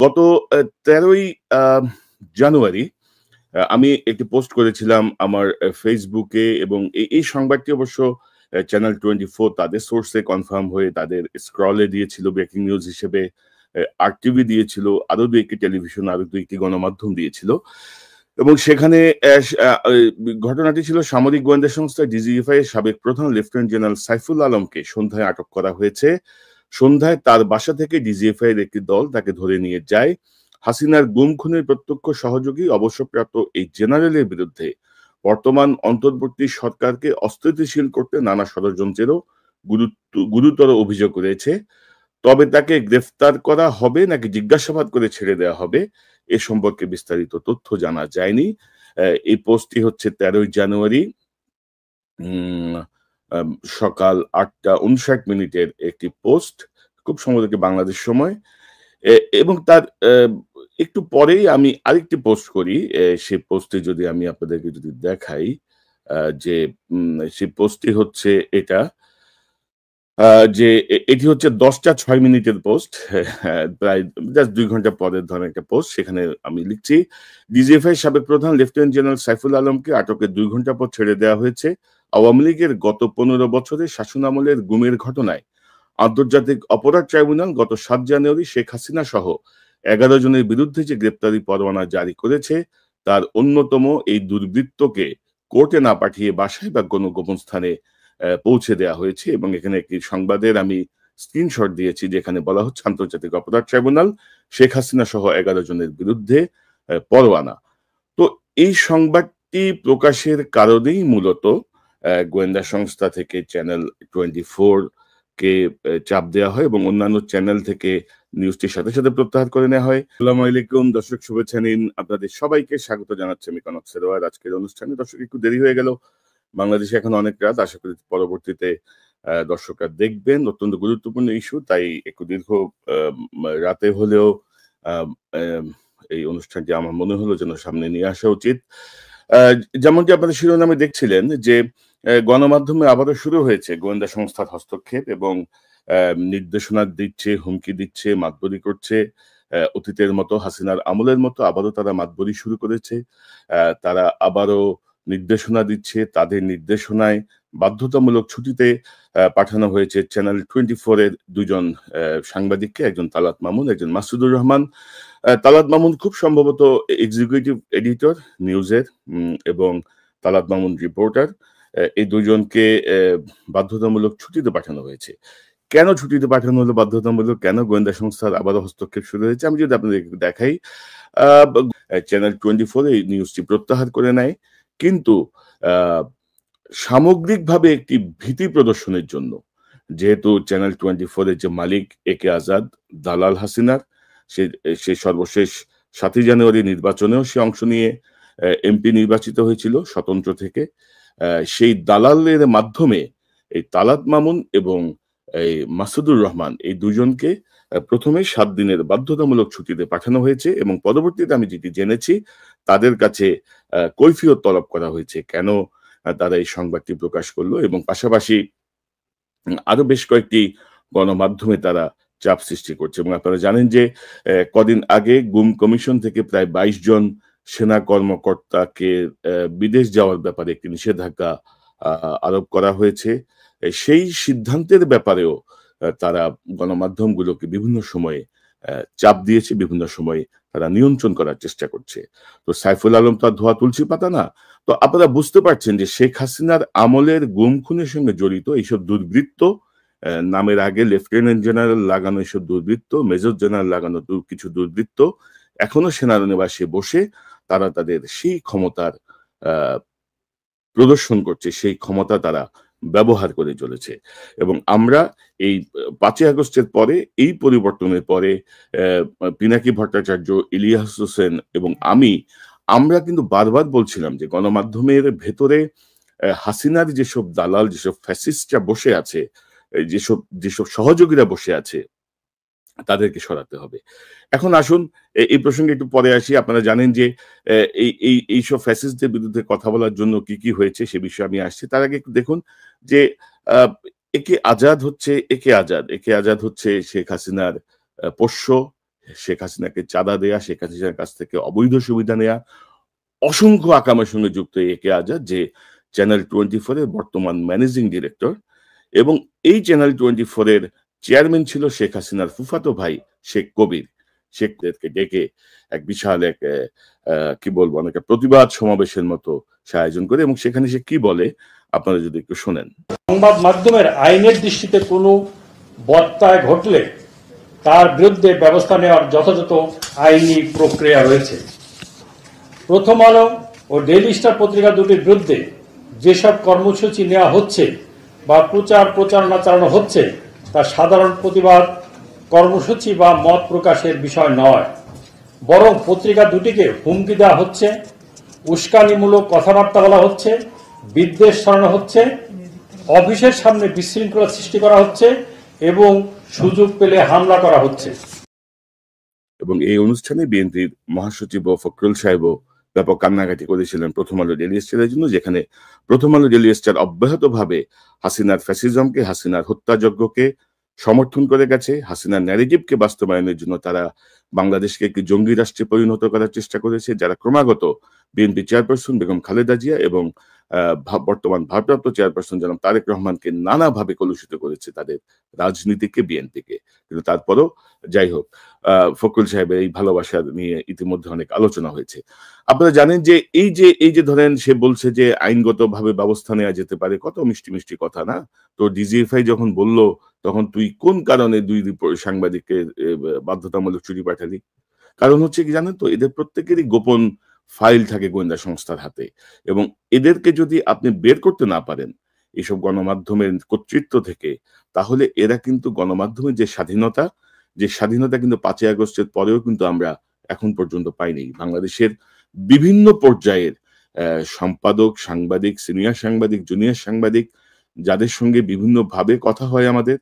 গত ১৩ই আ জানুয়ারি আমি একটি পোস্ট করেছিলাম আমার ফেসবুকে এবং এই সংবাদটি অবশ্য চ্যানেল 24 তাদের সোর্সে কনফার্ম হয়ে তাদের স্ক্রলে দিয়েছিল ব্রেকিং নিউজ হিসেবে। আরটিভি দিয়েছিল, আরো ২ একটি টেলিভিশন, আরো ২ টি গণমাধ্যম দিয়েছিল। এবং সেখানে অ্যাস আ এই ঘটনাটি ছিল সামরিক গোয়েন্দা সংস্থা ডিজিএফআই এর সাবেক প্রধান লেফটেন্যান্ট জেনারেল সাইফুল আলমকে সন্ধ্যায় আটক করা হয়েছে। সন্ধ্যায় তার বাসা থেকে ডিজিএফআই এর একটি দল তাকে ধরে নিয়ে যায়। হাসিনার গুম খুনের প্রত্যক্ষ সহযোগী অবসরপ্রাপ্ত এই জেনারেলের বিরুদ্ধে বর্তমান অন্তর্বর্তী সরকারকে অস্থিতিশীল করতে নানা ষড়যন্ত্রেরও গুরুতর অভিযোগ রয়েছে। তবে তাকে গ্রেফতার করা হবে নাকি জিজ্ঞাসাবাদ করে ছেড়ে দেওয়া হবে এ সম্পর্কে বিস্তারিত তথ্য জানা যায়নি। এই পোস্টটি হচ্ছে ১৩ই জানুয়ারি উম আম সকাল ৮টা ৫৯ একটি পোস্ট। খুব সম্ভবত বাংলাদেশ সময়। এ এবং তার একটু পরেই আমি আরেকটি পোস্ট করি। সেই পোস্টে যদি আমি আপনাদেরকে যদি দেখাই, যে সেই পোস্টটি হচ্ছে এটা। আ যে এটি হচ্ছে ১০টা ৬ মিনিটের পোস্ট। হ্যাঁ, প্রায় জাস্ট ২ ঘন্টা পরের ধরেন একটা পোস্ট। সেখানে আমি লিখছি, "ডিজিএফআই সাবেক প্রধান লেফটেন্যান্ট জেনারেল সাইফুল আলমকে আটকের ২ ঘন্টা পর ছেড়ে দেওয়া হয়েছে। আওয়ামী লীগের গত ১৫ বছরের শাসনামলের গুমের ঘটনায় আন্তর্জাতিক অপরাধ ট্রাইব্যুনাল গত ৭ জানুয়ারি শেখ হাসিনা সহ ১১ জনের বিরুদ্ধে যে গ্রেপ্তারি পরোয়ানা জারি করেছে, তার অন্যতম এই দুর্বৃত্তকে কোর্টে না পাঠিয়ে বাসায় বা কোনো গোপন স্থানে পৌঁছে দেয়া হয়েছে।" এবং এখানে একটি সংবাদের আমি স্ক্রিনশট দিয়েছি যেখানে বলা হচ্ছে আন্তর্জাতিক অপরাধ ট্রাইব্যুনাল শেখ হাসিনা সহ ১১ জনের বিরুদ্ধে পরোয়ানা। তো এই সংবাদটি প্রকাশের কারণেই মূলত গোয়েন্দা সংস্থা থেকে চ্যানেল 24 কে চাপ দেওয়া হয় এবং অন্যান্য চ্যানেল থেকে নিউজটি সাথে প্রত্যাহার করে নেওয়া হয়। আসসালামু আলাইকুম দর্শক, শুভেচ্ছা নিন। আপনাদের সবাইকে স্বাগত জানাচ্ছি আমি কনক সেরওয়ার আজকের অনুষ্ঠানে। দর্শক, একটু দেরি হয়ে গেল। বাংলাদেশে এখন অনেক রাত। আশা করি পরবর্তীতে দর্শকরা দেখবেন। অত্যন্ত গুরুত্বপূর্ণ ইস্যু। তাই একটু দীর্ঘ রাতে হলেও আম এম এই অনুষ্ঠানটি আমার মনে হলো যেন সামনে নিয়ে আসা উচিত। আ যেমনটি আপনারা শিরোনামে দেখছিলেন যে গণমাধ্যমে আবারও শুরু হয়েছে গোয়েন্দা সংস্থার হস্তক্ষেপ এবং নির্দেশনা দিচ্ছে, হুমকি দিচ্ছে, মাতবরি করছে। অতীতের মতো হাসিনার আমলের মতো আবারও তারা মাতবরি শুরু করেছে। তারা আবারও নির্দেশনা দিচ্ছে। তাদের নির্দেশনায় বাধ্যতামূলক ছুটিতে পাঠানো হয়েছে চ্যানেল 24 এর ২ জন সাংবাদিককে। একজন তালাত মামুন, একজন মাসুদুর রহমান। তালাত মামুন খুব সম্ভবত এক্সিকিউটিভ এডিটর নিউজের, এবং তালাত মামুন রিপোর্টার। এই ২ জনকে বাধ্যতামূলক ছুটিতে পাঠানো হয়েছে। কেন ছুটিতে পাঠানো হলো বাধ্যতামূলক? কেন গোয়েন্দা সংস্থার আবারও হস্তক্ষেপ শুরু হয়েছে? আমি যদি আপনাদেরকে একটু দেখাই। আ ব চ্যানেল 24 এই নিউজটি প্রত্যাহার করে নেয়। কিন্তু আ সামগ্রিকভাবে একটি ভীতি প্রদর্শনের জন্য, যেহেতু চ্যানেল 24 এর যে মালিক একে আজাদ, দালাল হাসিনার, সে সে সর্বশেষ ৭ই জানুয়ারি নির্বাচনেও সে অংশ নিয়ে এমপি নির্বাচিত হয়েছিল স্বতন্ত্র থেকে। সেই দালালের মাধ্যমে এই তালাত মামুন এবং এই মাসুদুর রহমান এই ২ জনকে ১ম এ ৭ দিনের বাধ্যতামূলক ছুটিতে পাঠানো হয়েছে এবং পরবর্তীতে আমি যেটি জেনেছি তাদের কাছে কৈফিয়ত তলব করা হয়েছে। কেন তারা এই সংবাদটি প্রকাশ করল এবং পাশাপাশি আরো বেশ কয়েকটি গণমাধ্যমে তারা চাপ সৃষ্টি করছে এবং আপনারা জানেন যে কদিন আগে গুম কমিশন থেকে প্রায় ২২ জন সেনা কর্মকর্তাকে বিদেশ যাওয়ার ব্যাপারে একটি নিষেধাজ্ঞা আ আরোপ করা হয়েছে। সেই সিদ্ধান্তের ব্যাপারেও তারা গণমাধ্যমগুলোকে বিভিন্ন সময়ে চাপ দিয়েছে, বিভিন্ন সময়ে তারা নিয়ন্ত্রণ করার চেষ্টা করছে। তো সাইফুল আলম তো আর ধোয়া তুলসী পাতা না। তো আপনারা বুঝতে পারছেন যে শেখ হাসিনার আমলের গুম খুনের সঙ্গে জড়িত এইসব দুর্বৃত্ত, নামের আগে লেফটেন্যান্ট জেনারেল লাগানো এসব দুর্বৃত্ত, মেজর জেনারেল লাগানো কিছু দুর্বৃত্ত এখনো সেনানিবাসে বসে তারা তাদের সেই ক্ষমতার আ প্রদর্শন করছে, সেই ক্ষমতা তারা ব্যবহার করে চলেছে। এবং আমরা এই ৫ই আগস্টের পরে, এই পরিবর্তনের পরে পিনাকি ভট্টাচার্য, ইলিয়াস হোসেন এবং আমরা কিন্তু বারবার বলছিলাম যে গণমাধ্যমের ভেতরে হাসিনার যেসব দালাল, যেসব ফ্যাসিস্টরা বসে আছে, যেসব যেসব সহযোগীরা বসে আছে তাদেরকে সরাতে হবে। এখন আসুন এই প্রসঙ্গে একটু পরে আসি। আপনারা জানেন যে এইসব ফ্যাসিস্টদের বিরুদ্ধে কথা বলার জন্য কি হয়েছে সে বিষয়ে আমি আসছি। তার আগে একটু দেখুন যে আ একে আজাদ হচ্ছে শেখ হাসিনার পোষ্য, শেখ হাসিনাকে চাঁদা দেয়া, শেখ হাসিনার কাছ থেকে অবৈধ সুবিধা নেয়া, অসংখ্য আকামের সঙ্গে যুক্ত একে আজাদ, যে চ্যানেল 24 এর বর্তমান ম্যানেজিং ডিরেক্টর, এবং এই চ্যানেল 24 এর চেয়ারম্যান ছিল শেখ হাসিনার ফুফাতো ভাই শেখ কবির। শেখদেরকে ডেকে এক বিশাল এক কি বলবো, অনেক প্রতিবাদ সমাবেশের মতো সে আয়োজন করে, এবং সেখানে সে কি বলে আপনারা যদি একটু শোনেন। সংবাদ মাধ্যমের আইনের দৃষ্টিতে কোনো বত্যয় ঘটলে তার বিরুদ্ধে ব্যবস্থা নেওয়ার যথাযথ আইনি প্রক্রিয়া রয়েছে। প্রথম আলো ও ডেইলি স্টার পত্রিকা দুটির বিরুদ্ধে যেসব কর্মসূচি নেওয়া হচ্ছে বা প্রচারণা চালানো হচ্ছে তা সাধারণ প্রতিবাদ কর্মসূচি বা মত প্রকাশের বিষয় নয়, বরং পত্রিকা দুটিকে হুমকি দেওয়া হচ্ছে, উস্কানিমূলক কথাবার্তা বলা হচ্ছে, বিদ্বেষ ছড়ানো হচ্ছে, অফিসের সামনে বিশৃঙ্খলা সৃষ্টি করা হচ্ছে এবং সুযোগ পেলে হামলা করা হচ্ছে। এবং এই অনুষ্ঠানে বিএনপির মহাসচিব ফখরুল সাহেবও ব্যাপক কান্নাকাটি করেছিলেন প্রথম আলো ডেইলি স্টারের জন্য, যেখানে প্রথম আলো ডেইলি স্টার অব্যাহতভাবে হাসিনার ফ্যাসিজমকে, হাসিনার হত্যাযজ্ঞকে সমর্থন করে গেছে। হাসিনার ন্যারেটিভকে বাস্তবায়নের জন্য তারা বাংলাদেশকে একটি জঙ্গি রাষ্ট্রে পরিণত করার চেষ্টা করেছে, যারা ক্রমাগত বিএনপি চেয়ারপারসন বেগম খালেদা জিয়া এবং বর্তমান ভারপ্রাপ্ত চেয়ারপারসন জনাব তারেক রহমানকে নানাভাবে কলুষিত করেছে, তাদের রাজনীতিকে, বিএনপিকে। কিন্তু তারপরও যাই হোক, ফখরুল সাহেবের এই ভালোবাসা নিয়ে ইতিমধ্যে অনেক আলোচনা হয়েছে। আপনারা জানেন যে এই যে ধরেন সে বলছে যে আইনগতভাবে ব্যবস্থা নেওয়া যেতে পারে, কত মিষ্টি মিষ্টি কথা না? তো ডিজিএফআই যখন বলল, তখন তুই কোন কারণে দুই সাংবাদিককে বাধ্যতামূলক ছুটি পাঠালি? কারণ হচ্ছে কি জানেন তো, এদের প্রত্যেকেরই গোপন ফাইল থাকে গোয়েন্দা সংস্থার হাতে, এবং এদেরকে যদি আপনি বের করতে না পারেন এসব গণমাধ্যমের কর্তৃত্ব থেকে, তাহলে এরা কিন্তু গণমাধ্যমের যে স্বাধীনতা কিন্তু 5ই আগস্টের পরেও কিন্তু আমরা এখন পর্যন্ত পাইনি। বাংলাদেশের বিভিন্ন পর্যায়ের সম্পাদক, সাংবাদিক, সিনিয়র সাংবাদিক, জুনিয়র সাংবাদিক, যাদের সঙ্গে বিভিন্ন ভাবে কথা হয় আমাদের,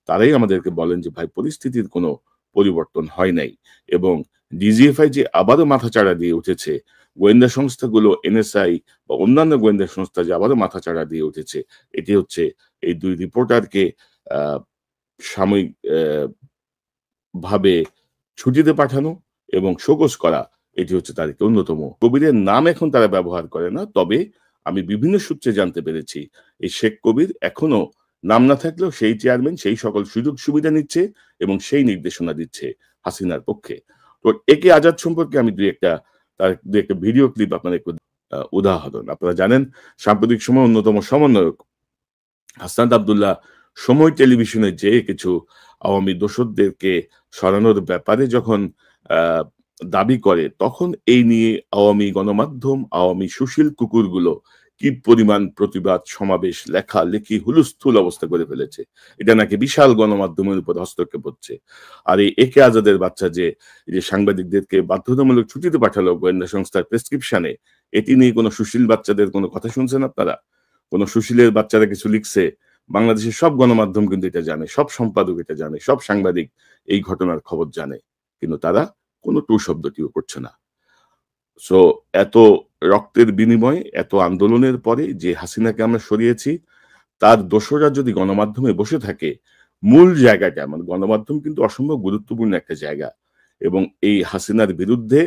তারাই আমাদেরকে বলেন যে ভাই, পরিস্থিতির কোনো পরিবর্তন হয় নাই। এবং ডিজিএফআই যে আবারও মাথাচাড়া দিয়ে উঠেছে, গোয়েন্দা সংস্থাগুলো, এনএসআই বা অন্যান্য গোয়েন্দা সংস্থা যে আবারও মাথাচাড়া দিয়ে উঠেছে, এটি হচ্ছে এই দুই রিপোর্টারকে সাময়িক ভাবে ছুটিতে পাঠানো এবং শোকজ করা, এটি হচ্ছে তার একটি অন্যতম। কবিরের নাম এখন তারা ব্যবহার করে না, তবে আমি বিভিন্ন সূত্রে জানতে পেরেছি এই শেখ কবির এখনো নাম না থাকলেও সেই চেয়ারম্যান সেই সকল সুযোগ সুবিধা নিচ্ছে এবং সেই নির্দেশনা দিচ্ছে হাসিনার পক্ষে। তো একে আজাদ সম্পর্কে আমি তার দুই একটা ভিডিও ক্লিপ আপনাদের একটু উদাহরণ। আপনারা জানেন সাম্প্রতিক সময় অন্যতম সমন্বয়ক হাসনাত আব্দুল্লাহ সময় টেলিভিশনে যে কিছু আওয়ামী দোসরদেরকে সরানোর ব্যাপারে যখন দাবি করে, তখন এই নিয়ে আওয়ামী গণমাধ্যম, আওয়ামী সুশীল কুকুরগুলো কি পরিমাণ প্রতিবাদ সমাবেশ, লেখালেখি, হুলস্থুল অবস্থা করে ফেলেছে। এটা নাকি বিশাল গণমাধ্যমের উপর হস্তক্ষেপ হচ্ছে। আর এই একে আজাদের বাচ্চা যে সাংবাদিকদেরকে বাধ্যতামূলক ছুটিতে পাঠালো গোয়েন্দা সংস্থার প্রেসক্রিপশনে, এটি নিয়ে কোনো সুশীল বাচ্চাদের কোনো কথা শুনছেন আপনারা? কোন সুশীলের বাচ্চারা কিছু লিখছে? বাংলাদেশের সব গণমাধ্যম কিন্তু এটা জানে, সব সম্পাদক এটা জানে, সব সাংবাদিক এই ঘটনার খবর জানে, কিন্তু তারা কোনো টু শব্দটিও করছে না। সো এত রক্তের বিনিময়ে, এত আন্দোলনের পরে যে হাসিনাকে আমরা সরিয়েছি, তার দোসররা যদি গণমাধ্যমে বসে থাকে, মূল জায়গাটা, মানে গণমাধ্যম কিন্তু অসম্ভব গুরুত্বপূর্ণ একটা জায়গা, এবং এই হাসিনার বিরুদ্ধে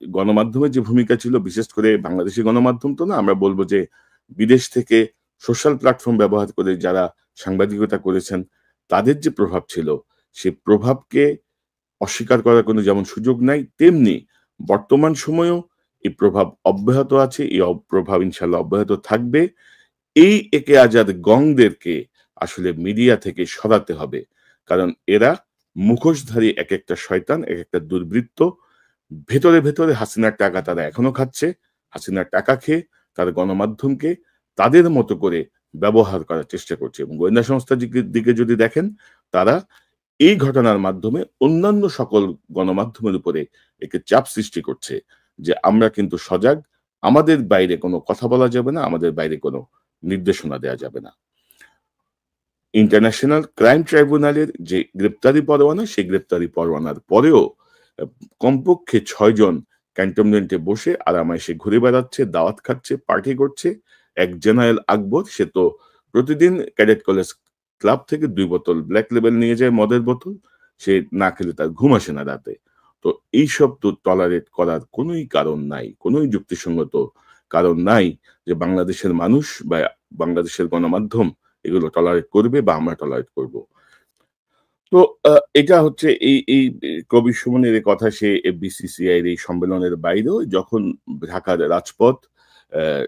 গণমাধ্যমের যে ভূমিকা ছিল, বিশেষ করে বাংলাদেশি গণমাধ্যম তো না, আমরা বলবো যে বিদেশ থেকে সোশ্যাল প্ল্যাটফর্ম ব্যবহার করে যারা সাংবাদিকতা করেছেন, তাদের যে প্রভাব ছিল, সেই প্রভাবকে অস্বীকার করার কোনো যেমন সুযোগ নাই, তেমনি বর্তমান সময়েও এই প্রভাব অব্যাহত আছে, এই প্রভাব ইনশাল্লাহ অব্যাহত থাকবে। এই একে আজাদ গংদেরকে আসলে মিডিয়া থেকে সরাতে হবে, কারণ এরা মুখোশধারী এক একটা শয়তান, এক একটা দুর্বৃত্ত। ভেতরে ভেতরে হাসিনার টাকা তারা এখনো খাচ্ছে। হাসিনার টাকা খেয়ে তারা গণমাধ্যমকে তাদের মতো করে ব্যবহার করার চেষ্টা করছে, এবং গোয়েন্দা সংস্থার দিকে যদি দেখেন, তারা এই ঘটনার মাধ্যমে অন্যান্য সকল গণমাধ্যমের উপরে একটি চাপ সৃষ্টি করছে যে আমরা কিন্তু সজাগ, আমাদের বাইরে কোনো কথা বলা যাবে না, আমাদের বাইরে কোনো নির্দেশনা দেওয়া যাবে না। ইন্টারন্যাশনাল ক্রাইম ট্রাইব্যুনালের যে গ্রেপ্তারি পরোয়ানা, সেই গ্রেপ্তারি পরোয়ানার পরেও কমপক্ষে 6 জন ক্যান্টনমেন্টে বসে আরামাইশে ঘুরে বেড়াচ্ছে, দাওয়াত খাচ্ছে, পার্টি করছে। এক জেনারেল আকবর, সে তো প্রতিদিন ক্যাডেট কলেজ ক্লাব থেকে 2 বোতল ব্ল্যাক লেবেল নিয়ে যায়, মদের বোতল। সে না খেলে তার ঘুম আসে না রাতে। তো এইসব তো টলারেট করার কোনই কারণ নাই। কোনই যুক্তিসঙ্গত কারণ নাই যে বাংলাদেশের মানুষ বা বাংলাদেশের গণমাধ্যম এগুলো টলারেট করবে বা আমরা টলারেট করব। তো এটা হচ্ছে এই কবি সুমনের এ কথা সে বিসিসিআই এর এই সম্মেলনের বাইরেও যখন ঢাকার রাজপথ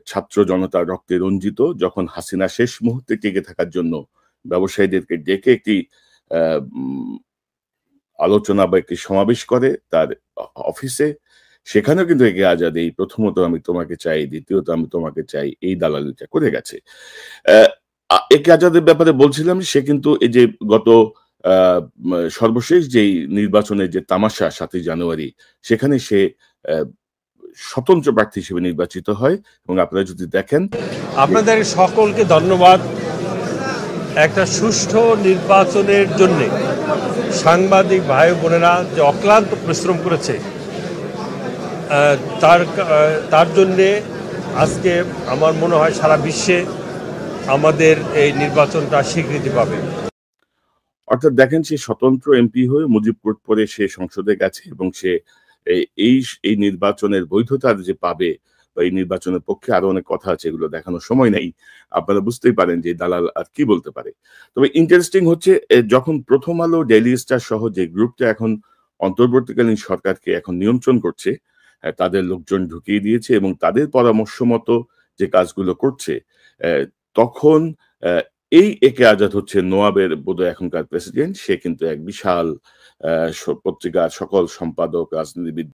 ছাত্র জনতার রক্তে রঞ্জিত, যখন হাসিনা শেষ মুহূর্তে টিকে থাকার জন্য ব্যবসায়ীদেরকে ডেকে একটি আ উম আলোচনা বা একটি সমাবেশ করে তার অফিসে, সেখানেও কিন্তু একে আজাদ এই প্রথমত আমি তোমাকে চাই, দ্বিতীয়ত আমি তোমাকে চাই এই দালালিটা করে গেছে। অ্যা একে আজাদের ব্যাপারে বলছিলাম সে কিন্তু এই যে গত আ সর্বশেষ যেই নির্বাচনের যে তামাশা ৭ই জানুয়ারি সেখানে সে অ্যা স্বতন্ত্র প্রার্থী হিসেবে নির্বাচিত হয় এবং আপনারা যদি দেখেন আপনাদের সকলকে ধন্যবাদ। একটা সুষ্ঠু নির্বাচনের জন্যে সাংবাদিক ভাই বোনেরা যে অক্লান্ত পরিশ্রম করেছে তার জন্যে আজকে আমার মনে হয় সারা বিশ্বে আমাদের এই নির্বাচনটা স্বীকৃতি পাবে। অর্থাৎ দেখেন সে স্বতন্ত্র এমপি হয়ে মুজিব কোর্ট পড়ে সে সংসদে গেছে এবং সে এই নির্বাচনের বৈধতা যে পাবে বা এই নির্বাচনের পক্ষে আরো অনেক কথা আছে, এগুলো দেখানোর সময় নেই। আপনারা বুঝতেই পারেন যে দালাল আর কি বলতে পারে। তবে ইন্টারেস্টিং হচ্ছে যখন প্রথম আলো, ডেইলি স্টার সহ যে গ্রুপটা এখন অন্তর্বর্তীকালীন সরকারকে এখন নিয়ন্ত্রণ করছে, তাদের লোকজন ঢুকিয়ে দিয়েছে এবং তাদের পরামর্শ মতো যে কাজগুলো করছে, তখন এই একে আজাদ হচ্ছে নোয়াবের বোধহয় এখনকার প্রেসিডেন্ট। সে কিন্তু এক বিশাল পত্রিকার সকল সম্পাদক, রাজনীতিবিদ